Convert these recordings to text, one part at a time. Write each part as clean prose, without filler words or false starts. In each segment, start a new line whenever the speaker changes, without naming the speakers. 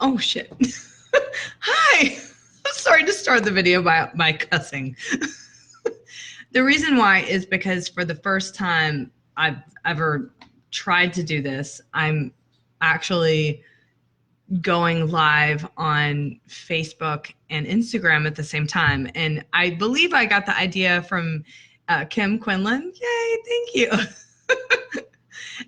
Oh shit. Hi. I'm sorry to start the video by cussing. The reason why is because for the first time I've ever tried to do this, I'm actually going live on Facebook and Instagram at the same time. And I believe I got the idea from Kim Quinlan. Yay, thank you.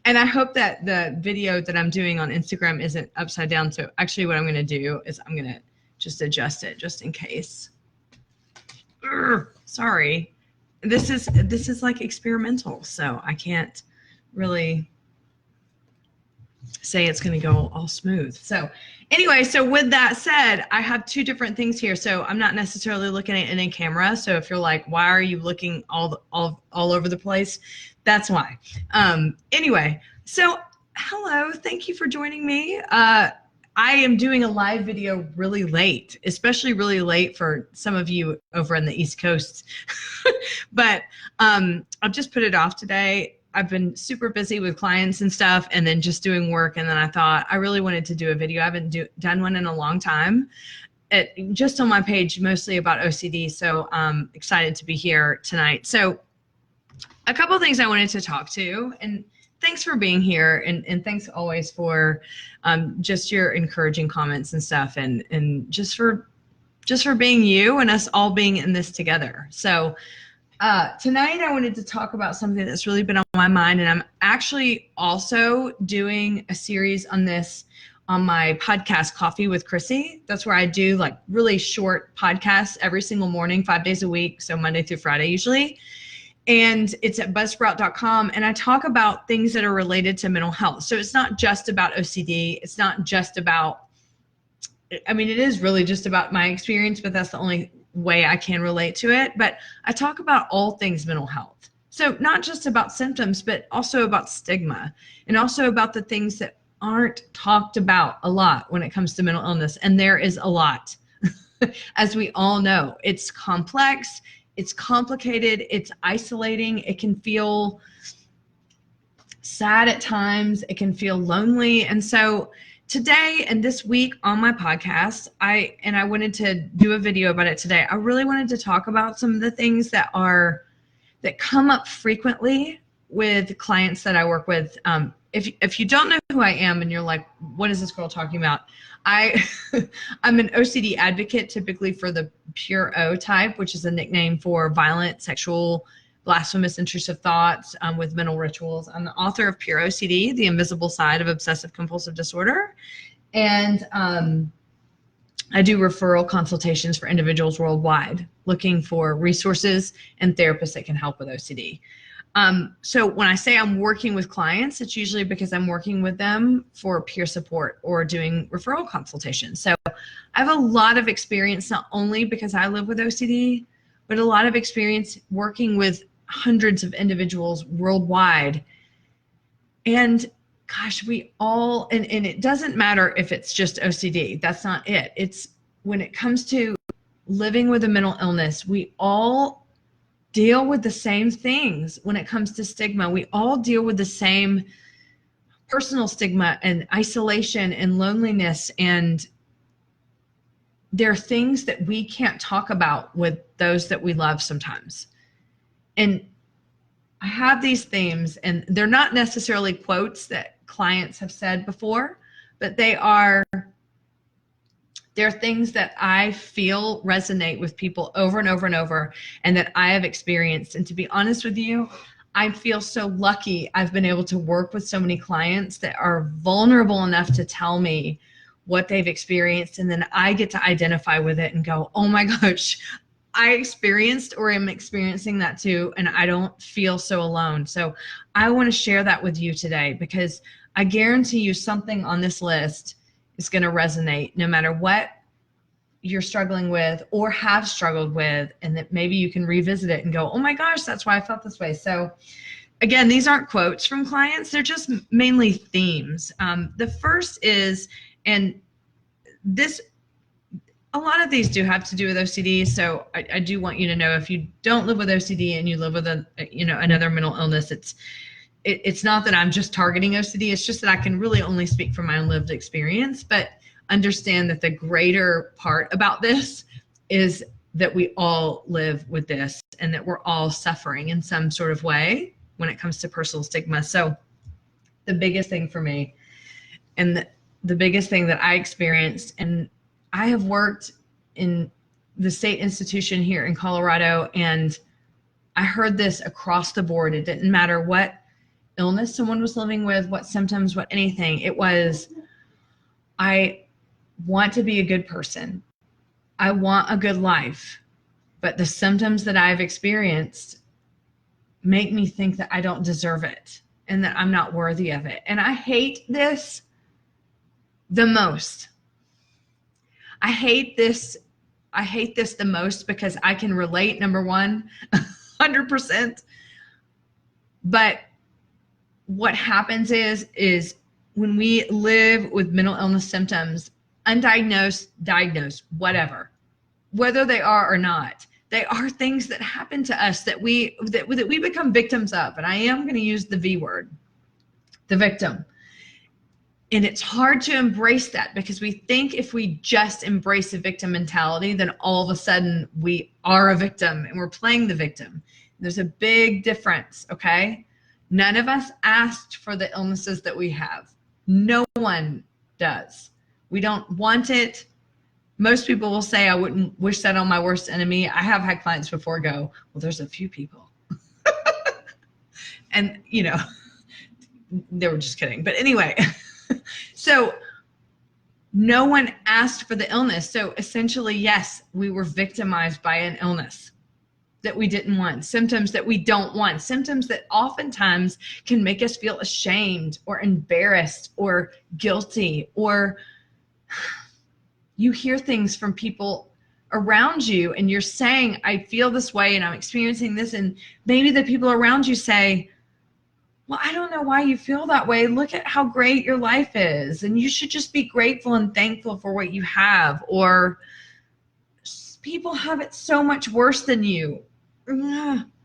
And I hope that the video that I'm doing on Instagram isn't upside down. So actually what I'm going to do is I'm going to just adjust it just in case. Sorry. This is like experimental, so I can't really say it's going to go all smooth. So anyway, so with that said, I have two different things here. So I'm not necessarily looking at it in a camera. So if you're like, why are you looking all over the place? That's why. Anyway, so hello, thank you for joining me. I am doing a live video really late, especially really late for some of you over on the East Coast. But I've just put it off today. I've been super busy with clients and stuff and then just doing work. And then I thought I really wanted to do a video. I haven't done one in a long time. Just on my page, mostly about OCD. So I'm excited to be here tonight. So a couple of things I wanted to talk to, and thanks for being here, and thanks always for just your encouraging comments and stuff, and just for being you and us all being in this together. So tonight I wanted to talk about something that's really been on my mind, and I'm actually also doing a series on this on my podcast, Coffee with Chrissy. That's where I do like really short podcasts every single morning, 5 days a week, so Monday through Friday usually. And it's at buzzsprout.com, and I talk about things that are related to mental health. So it's not just about OCD. It's not just about, I mean, it is really just about my experience, but that's the only way I can relate to it. But I talk about all things mental health. So not just about symptoms, but also about stigma, and also about the things that aren't talked about a lot when it comes to mental illness. And there is a lot, as we all know. It's complex. It's complicated, it's isolating, it can feel sad at times, it can feel lonely. And so today and this week on my podcast, I wanted to do a video about it today. I really wanted to talk about some of the things that come up frequently with clients that I work with. If you don't know who I am and you're like, what is this girl talking about? I'm an OCD advocate, typically for the pure O type, which is a nickname for violent, sexual, blasphemous, intrusive thoughts with mental rituals. I'm the author of Pure OCD, The Invisible Side of Obsessive Compulsive Disorder. And I do referral consultations for individuals worldwide looking for resources and therapists that can help with OCD. So when I say I'm working with clients, it's usually because I'm working with them for peer support or doing referral consultations. So I have a lot of experience, not only because I live with OCD, but a lot of experience working with hundreds of individuals worldwide. And gosh, we all, and it doesn't matter if it's just OCD, that's not it. It's when it comes to living with a mental illness, we all deal with the same things when it comes to stigma. We all deal with the same personal stigma and isolation and loneliness. And there are things that we can't talk about with those that we love sometimes. And I have these themes, and they're not necessarily quotes that clients have said before, but they're things that I feel resonate with people over and over and over, and that I have experienced. And to be honest with you, I feel so lucky I've been able to work with so many clients that are vulnerable enough to tell me what they've experienced. And then I get to identify with it and go, oh my gosh, I experienced or am experiencing that too, and I don't feel so alone. So I want to share that with you today, because I guarantee you something on this list is going to resonate no matter what you're struggling with or have struggled with, and that maybe you can revisit it and go, oh my gosh, that's why I felt this way. So again, these aren't quotes from clients. They're just mainly themes. The first is, and this, a lot of these do have to do with OCD. So I do want you to know, if you don't live with OCD and you live with another mental illness, it's not that I'm just targeting OCD. It's just that I can really only speak from my own lived experience. But understand that the greater part about this is that we all live with this and that we're all suffering in some sort of way when it comes to personal stigma. So the biggest thing for me, and the biggest thing that I experienced, and I have worked in the state institution here in Colorado, and I heard this across the board. It didn't matter what illness someone was living with, what symptoms, what anything. It was, I want to be a good person. I want a good life, but the symptoms that I've experienced make me think that I don't deserve it and that I'm not worthy of it. And I hate this the most. I hate this the most because I can relate, number one, 100%. But what happens is when we live with mental illness symptoms, undiagnosed, diagnosed, whatever, whether they are or not, they are things that happen to us that we become victims of. And I am going to use the V word, the victim. And it's hard to embrace that because we think if we just embrace a victim mentality, then all of a sudden we are a victim and we're playing the victim. There's a big difference, okay? None of us asked for the illnesses that we have. No one does. We don't want it. Most people will say, I wouldn't wish that on my worst enemy. I have had clients before go, well, there's a few people. And, you know, they were just kidding. But anyway, so no one asked for the illness. So essentially, yes, we were victimized by an illness that we didn't want, symptoms that we don't want, symptoms that oftentimes can make us feel ashamed or embarrassed or guilty, or you hear things from people around you and you're saying, I feel this way and I'm experiencing this. And maybe the people around you say, well, I don't know why you feel that way. Look at how great your life is. And you should just be grateful and thankful for what you have. Or people have it so much worse than you.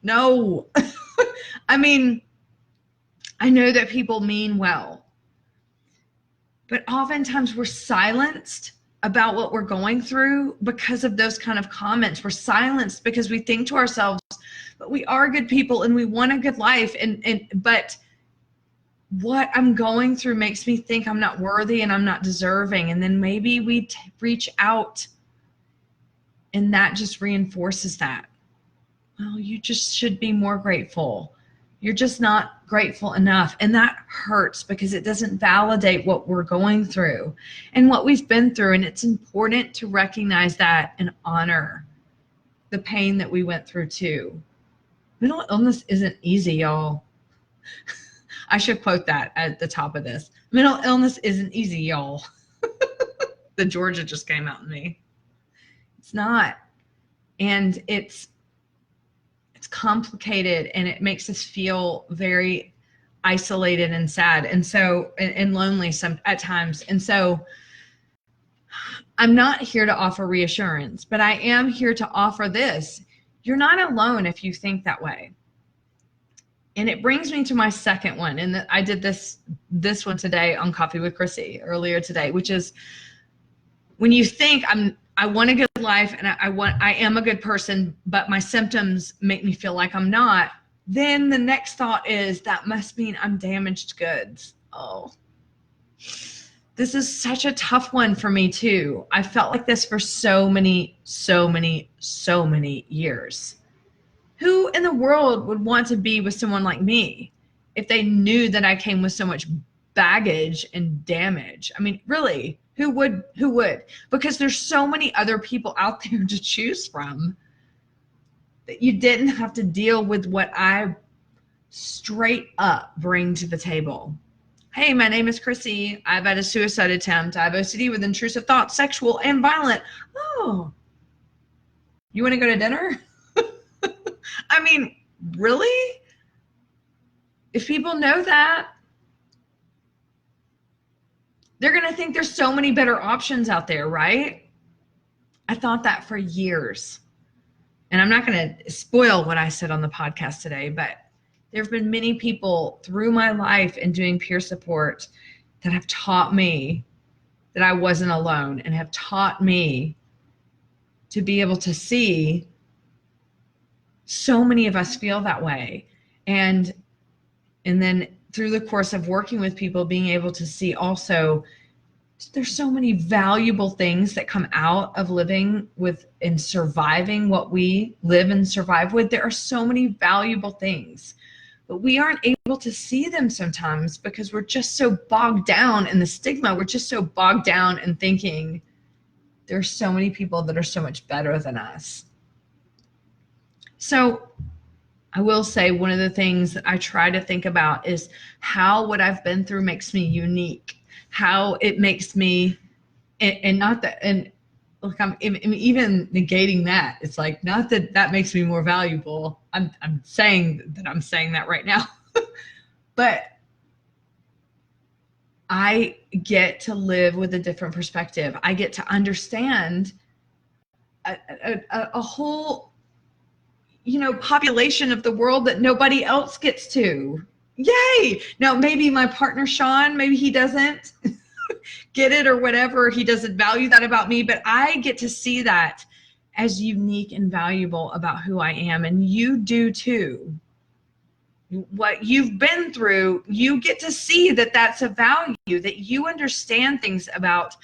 No. I mean, I know that people mean well, but oftentimes we're silenced about what we're going through because of those kind of comments. We're silenced because we think to ourselves, but we are good people and we want a good life. But what I'm going through makes me think I'm not worthy and I'm not deserving. And then maybe we reach out and that just reinforces that. Well, you just should be more grateful. You're just not grateful enough. And that hurts because it doesn't validate what we're going through and what we've been through. And it's important to recognize that and honor the pain that we went through too. Mental illness isn't easy, y'all. I should quote that at the top of this. Mental illness isn't easy, y'all. The Georgia just came out in me. It's not. And it's complicated and it makes us feel very isolated and sad and so and lonely at times. And so I'm not here to offer reassurance, but I am here to offer this. You're not alone if you think that way. And it brings me to my second one. And I did this one today on Coffee with Chrissy earlier today, which is when you think I want a good life and I am a good person, but my symptoms make me feel like I'm not, then the next thought is that must mean I'm damaged goods. Oh, this is such a tough one for me too. I felt like this for so many years. Who in the world would want to be with someone like me if they knew that I came with so much baggage and damage? I mean, really, who would? Because there's so many other people out there to choose from that you didn't have to deal with what I straight up bring to the table. Hey, my name is Chrissy. I've had a suicide attempt. I have OCD with intrusive thoughts, sexual and violent. Oh, you want to go to dinner? I mean, really? If people know that, they're going to think there's so many better options out there, right? I thought that for years. And I'm not going to spoil what I said on the podcast today, but there have been many people through my life and doing peer support that have taught me that I wasn't alone, and have taught me to be able to see so many of us feel that way. And then through the course of working with people, being able to see also there's so many valuable things that come out of living with and surviving what we live and survive with. There are so many valuable things, but we aren't able to see them sometimes because we're just so bogged down in the stigma. We're just so bogged down in thinking there's so many people that are so much better than us. So I will say one of the things that I try to think about is how what I've been through makes me unique, how it makes me, and not that, and look, I'm even negating that. It's like, not that that makes me more valuable. I'm saying that I'm saying that right now, but I get to live with a different perspective. I get to understand a whole, population of the world that nobody else gets to. Yay! Now, maybe my partner, Sean, maybe he doesn't get it or whatever. He doesn't value that about me, but I get to see that as unique and valuable about who I am. And you do too. What you've been through, you get to see that that's a value, that you understand things about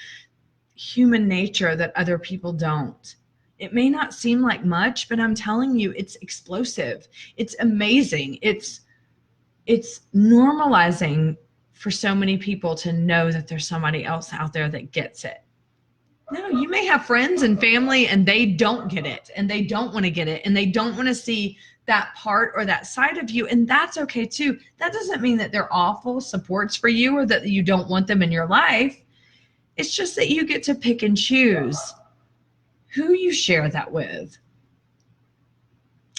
human nature that other people don't. It may not seem like much, but I'm telling you, it's explosive. It's amazing. It's normalizing for so many people to know that there's somebody else out there that gets it. No, you may have friends and family and they don't get it, and they don't want to get it, and they don't want to see that part or that side of you, and that's okay too. That doesn't mean that they're awful supports for you or that you don't want them in your life. It's just that you get to pick and choose who you share that with.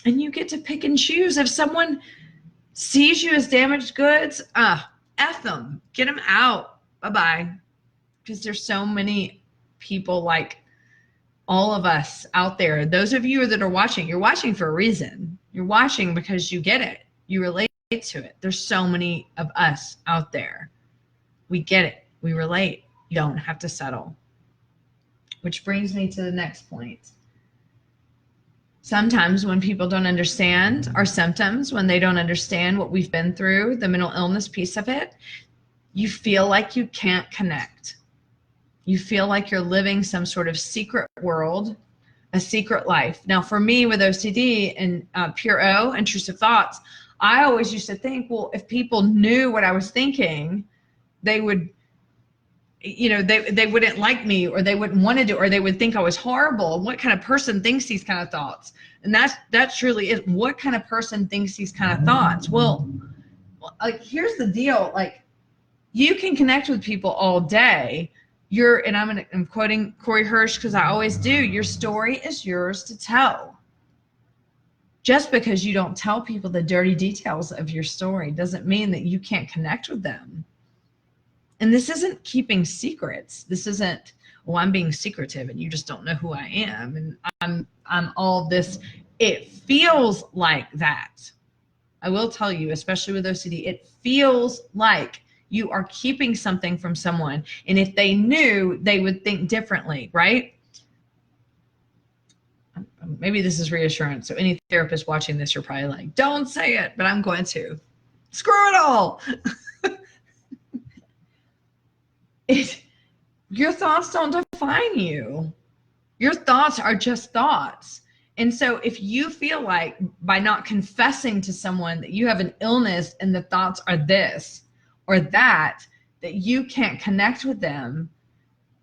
And you get to pick and choose. If someone sees you as damaged goods, F them, get them out, bye-bye. Because there's so many people like all of us out there. Those of you that are watching, you're watching for a reason. You're watching because you get it. You relate to it. There's so many of us out there. We get it. We relate. You don't have to settle. Which brings me to the next point. Sometimes when people don't understand our symptoms, when they don't understand what we've been through, the mental illness piece of it, you feel like you can't connect. You feel like you're living some sort of secret world, a secret life. Now, for me with OCD and Pure O, intrusive thoughts, I always used to think, well, if people knew what I was thinking, they would, they wouldn't like me, or they wouldn't want to do, or they would think I was horrible. What kind of person thinks these kind of thoughts? And that truly is, what kind of person thinks these kind of thoughts? Well, like, here's the deal. Like, you can connect with people all day. And I'm quoting Corey Hirsch because I always do. Your story is yours to tell. Just because you don't tell people the dirty details of your story doesn't mean that you can't connect with them. And this isn't keeping secrets. This isn't, well, I'm being secretive and you just don't know who I am. And I'm all this. It feels like that. I will tell you, especially with OCD, it feels like you are keeping something from someone. And if they knew, they would think differently, right? Maybe this is reassurance. So any therapist watching this, you're probably like, don't say it, but I'm going to. Screw it all. Your thoughts don't define you. Your thoughts are just thoughts. And so if you feel like by not confessing to someone that you have an illness and the thoughts are this or that you can't connect with them,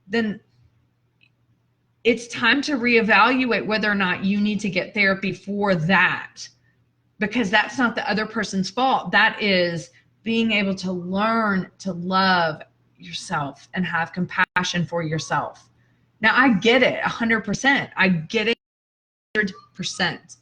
then it's time to reevaluate whether or not you need to get therapy for that, because that's not the other person's fault. That is being able to learn to love yourself and have compassion for yourself. Now, I get it 100%. I get it 100%.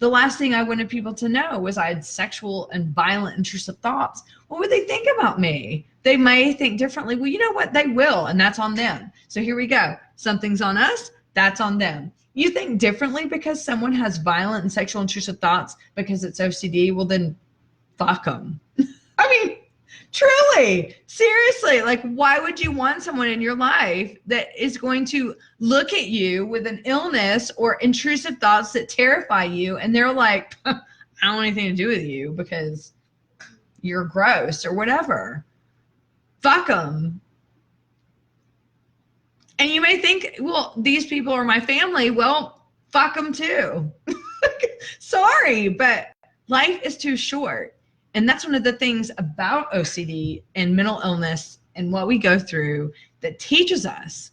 The last thing I wanted people to know was I had sexual and violent intrusive thoughts. What would they think about me? They may think differently. Well, you know what? They will, and that's on them. So here we go. Something's on us, that's on them. You think differently because someone has violent and sexual intrusive thoughts because it's OCD, well then fuck them. I mean, Truly, seriously, like, why would you want someone in your life that is going to look at you with an illness or intrusive thoughts that terrify you, and they're like, I don't want anything to do with you because you're gross or whatever. Fuck them. And you may think, well, these people are my family. Well, fuck them too. Sorry, but life is too short. And that's one of the things about OCD and mental illness and what we go through that teaches us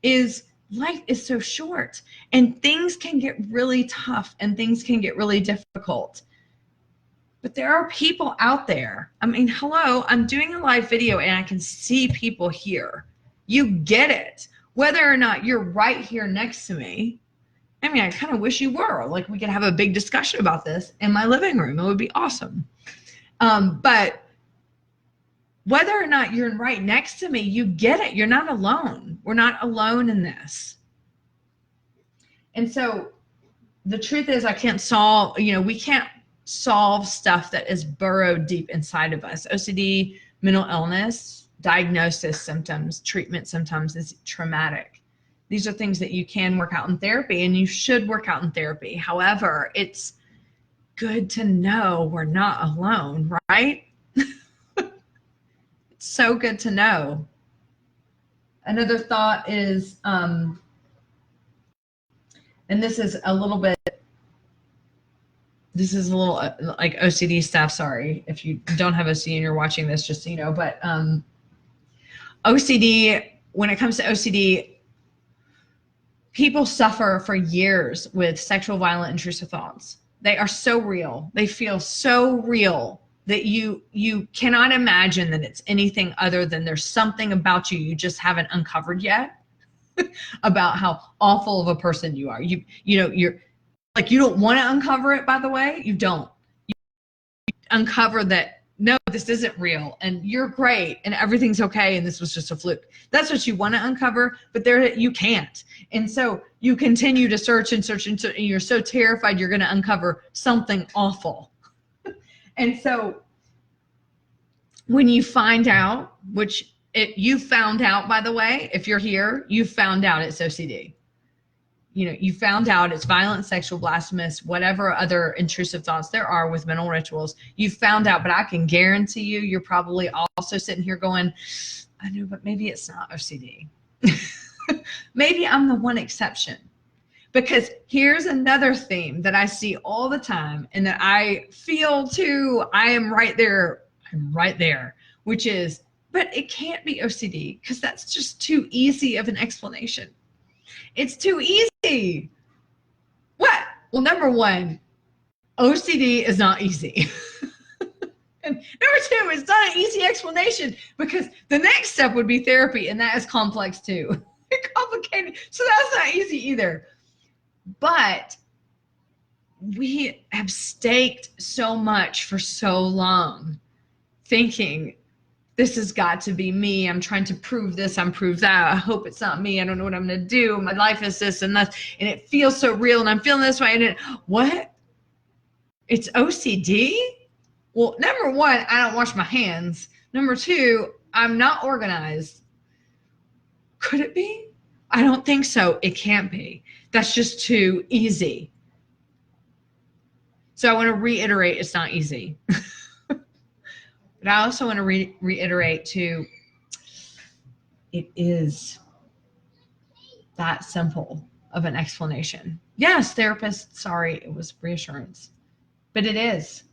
is life is so short and things can get really tough and things can get really difficult. But there are people out there. I mean, hello, I'm doing a live video and I can see people here. You get it. Whether or not you're right here next to me. I mean, I kind of wish you were. Like, we could have a big discussion about this in my living room. It would be awesome. But whether or not you're right next to me, you get it. You're not alone. We're not alone in this. And so the truth is, I can't solve, we can't solve stuff that is burrowed deep inside of us. OCD, mental illness, diagnosis, symptoms, treatment sometimes is traumatic. These are things that you can work out in therapy, and you should work out in therapy. However, it's good to know we're not alone, right? It's so good to know. Another thought is, and this is a little like OCD stuff. Sorry if you don't have OCD and you're watching this, just so you know. But OCD, when it comes to OCD, people suffer for years with sexual violent intrusive thoughts. They are so real. They feel so real that you cannot imagine that it's anything other than there's something about you just haven't uncovered yet about how awful of a person you are. You're like, you don't want to uncover it, by the way. You don't. You uncover that, no, this isn't real, and you're great, and everything's okay, and this was just a fluke. That's what you want to uncover, but you can't. And so you continue to search and search, and you're so terrified you're going to uncover something awful. And so when you find out, you found out, by the way, if you're here, you found out it's OCD. You found out it's violent, sexual, blasphemous, whatever other intrusive thoughts there are with mental rituals. You found out, but I can guarantee you're probably also sitting here going, I know, but maybe it's not OCD. Maybe I'm the one exception. Because here's another theme that I see all the time and that I feel too, I am right there, which is, but it can't be OCD because that's just too easy of an explanation. It's too easy. What? Well, number one, OCD is not easy. And number two, it's not an easy explanation because the next step would be therapy, and that is complex too. Complicated. So that's not easy either. But we have staked so much for so long thinking, this has got to be me. I'm trying to prove this. I'm prove that. I hope it's not me. I don't know what I'm going to do. My life is this and that. And it feels so real. And I'm feeling this way. And what? It's OCD? Well, number one, I don't wash my hands. Number two, I'm not organized. Could it be? I don't think so. It can't be. That's just too easy. So I want to reiterate, it's not easy. But I also want to reiterate too, it is that simple of an explanation. Yes, therapist, sorry, it was reassurance. But it is.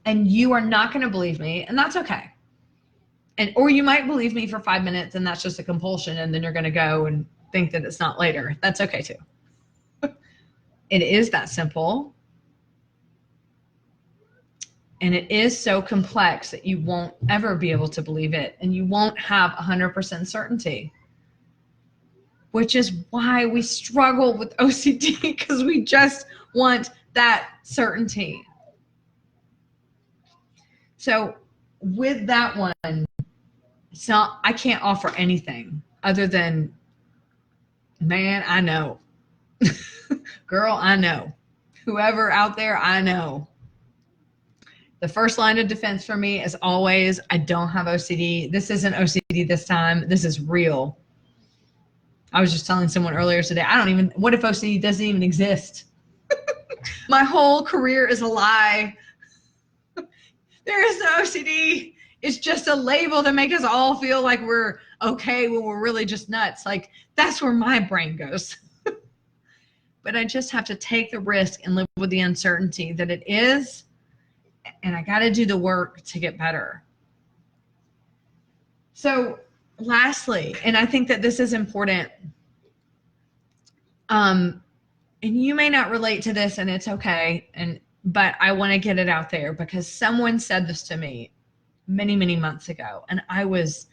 And you are not going to believe me, and that's okay. Or you might believe me for 5 minutes, and that's just a compulsion, and then you're going to go and think that it's not later. That's okay too. It is that simple. And it is so complex that you won't ever be able to believe it, and you won't have 100% certainty, which is why we struggle with OCD, because we just want that certainty. So with that one, I can't offer anything other than, man, I know. Girl, I know. Whoever out there, I know. The first line of defense for me is always, I don't have OCD. This isn't OCD this time. This is real. I was just telling someone earlier today, what if OCD doesn't even exist? My whole career is a lie. There is no OCD. It's just a label to make us all feel like we're okay when we're really just nuts. Like, that's where my brain goes. But I just have to take the risk and live with the uncertainty that it is, and I got to do the work to get better. So lastly, and I think that this is important, and you may not relate to this, and it's okay, but I want to get it out there because someone said this to me many, many months ago, and I was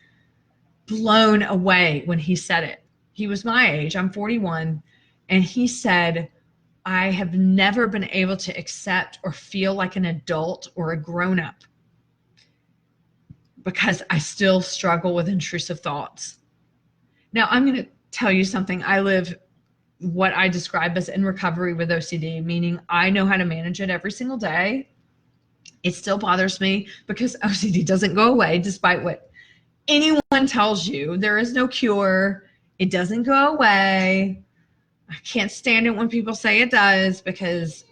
blown away when he said it. He was my age. I'm 41. And he said, I have never been able to accept or feel like an adult or a grown-up because I still struggle with intrusive thoughts. Now, I'm going to tell you something. I live what I describe as in recovery with OCD, meaning I know how to manage it every single day. It still bothers me because OCD doesn't go away despite what anyone tells you. There is no cure. It doesn't go away. I can't stand it when people say it does because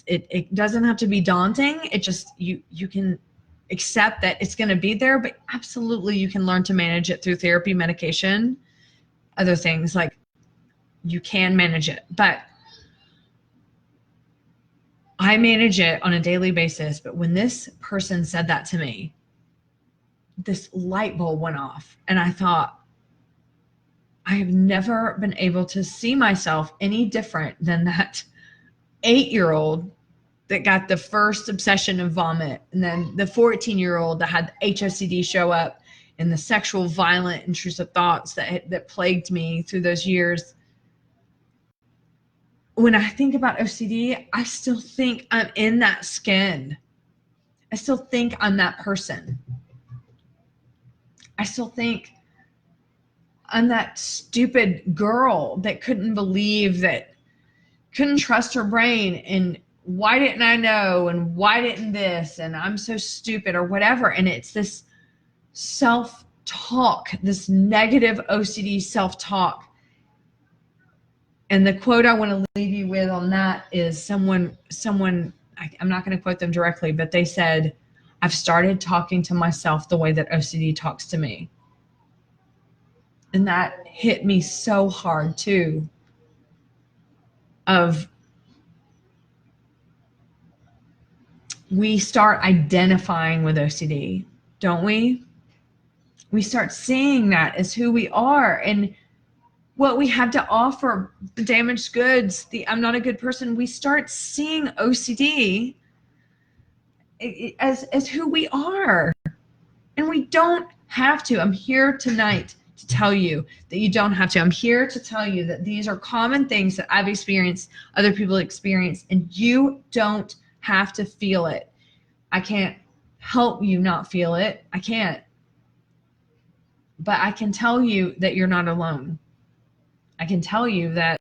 it doesn't have to be daunting. It just, you can accept that it's going to be there, but absolutely you can learn to manage it through therapy, medication, other things. Like, you can manage it, but I manage it on a daily basis. But when this person said that to me, this light bulb went off, and I thought, I have never been able to see myself any different than that 8-year-old that got the first obsession of vomit, and then the 14-year-old that had HOCD show up, and the sexual, violent, intrusive thoughts that plagued me through those years. When I think about OCD, I still think I'm in that skin. I still think I'm that person. I still think I'm that stupid girl that couldn't trust her brain, and why didn't I know, and why didn't this, and I'm so stupid, or whatever. And it's this self-talk, this negative OCD self-talk. And the quote I want to leave you with on that is someone, I'm not going to quote them directly, but they said, I've started talking to myself the way that OCD talks to me. And that hit me so hard too, we start identifying with OCD, don't we? We start seeing that as who we are and what we have to offer, the damaged goods, the I'm not a good person. We start seeing OCD as who we are. And we don't have to. I'm here tonight to tell you that you don't have to. I'm here to tell you that these are common things that I've experienced, other people experience, and you don't have to feel it. I can't help you not feel it. I can't. But I can tell you that you're not alone. I can tell you that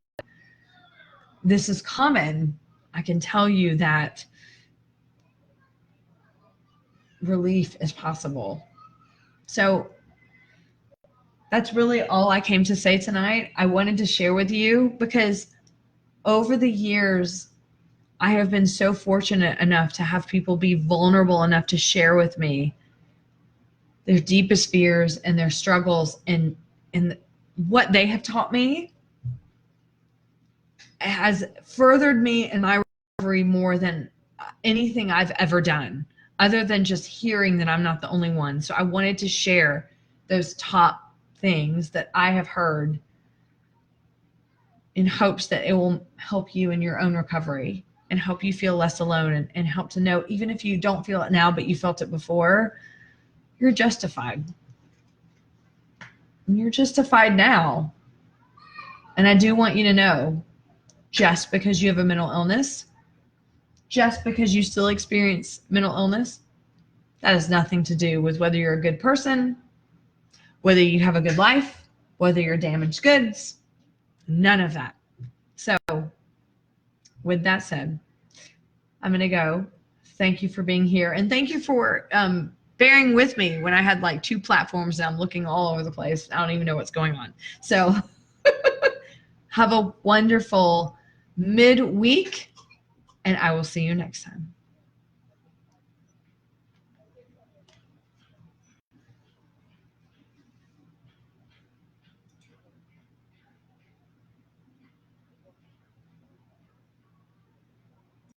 this is common. I can tell you that relief is possible. So that's really all I came to say tonight. I wanted to share with you because over the years, I have been so fortunate enough to have people be vulnerable enough to share with me their deepest fears and their struggles, and what they have taught me has furthered me in my recovery more than anything I've ever done, other than just hearing that I'm not the only one. So I wanted to share those top things that I have heard in hopes that it will help you in your own recovery and help you feel less alone, and help to know, even if you don't feel it now, but you felt it before, you're justified. You're justified now. And I do want you to know, just because you have a mental illness, just because you still experience mental illness, that has nothing to do with whether you're a good person, whether you have a good life, whether you're damaged goods, none of that. So with that said, I'm going to go. Thank you for being here. And thank you for bearing with me when I had like 2 platforms and I'm looking all over the place. I don't even know what's going on. So have a wonderful midweek, and I will see you next time.